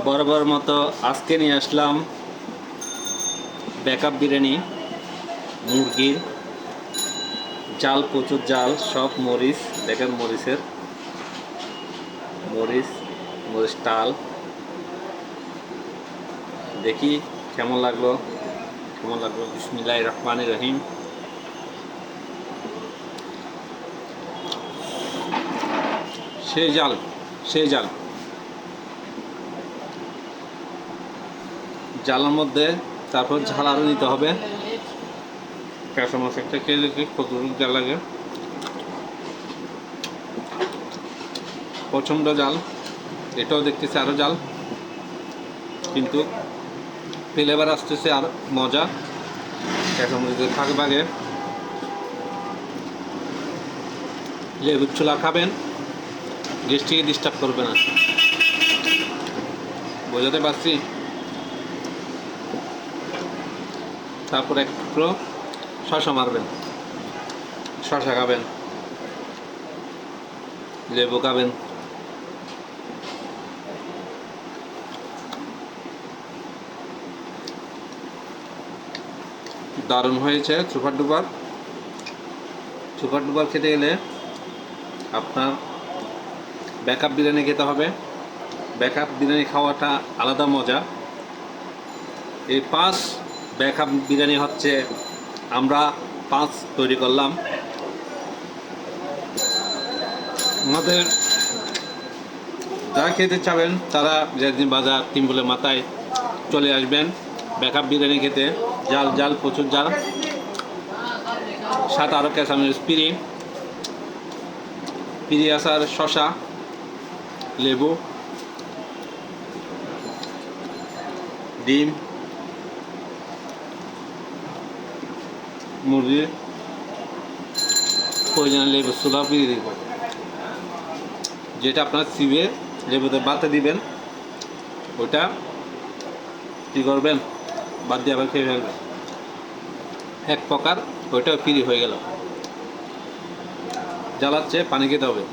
বরাবর মতো আজকে নিয়ে আসলাম ব্যাকআপ বিরিয়ানি। মুরগির জাল, প্রচুর জাল, সব মরিচ দেখেন, মরিচ মরিচ টাল। দেখি কেমন লাগলো। বিসমিল্লাহির রহমানির রহিম। সেই জাল জালের মধ্যে তারপর ঝাল আরও নিতে হবে। কাঁচা মাছ একটা খেয়ে দেখি কতটুকু জাল লাগে। প্রচণ্ড জাল, এটাও দেখতেছে আরও জাল, কিন্তু ফ্লেভার আসতেছে আর মজা। কাঁচা মরিচের ভাগে লেবুর ছোলা খাবেন, গ্যাস্ট্রিকে ডিস্টার্ব করবে না। বোঝাতে পারছি? তারপর একটু শশা মারবেন, শশা খাবেন, লেবু খাবেন। দারুণ হয়েছে। সুপার ডুপার খেতে গেলে আপনার ব্যাকআপ বিরিয়ানি খেতে হবে। ব্যাকআপ বিরিয়ানি খাওয়াটা আলাদা মজা। এই 5 ব্যাকআপ বিরিয়ানি হচ্ছে আমরা 5 তৈরি করলাম। আমাদের যারা খেতে চাবেন তারা যেদিন বাজার তিনবলে মাথায় চলে আসবেন ব্যাকআপ বিরিয়ানি খেতে। জাল, প্রচুর জাল, সাথে আরও কাঁচামরিচ, পিরি আচার, শশা, লেবু, ডিম, মুরগি, প্রয়োজনে লেবু ছোলা পিড়ি দিব। যেটা আপনার সিবে লেবুতে বাতে দিবেন, ওটা কী করবেন, বাদ দিয়ে আবার খেয়ে ফেলবেন। এক প্রকার ওইটাও ফ্রি হয়ে গেল। জ্বালাচ্ছে, পানি খেতে হবে।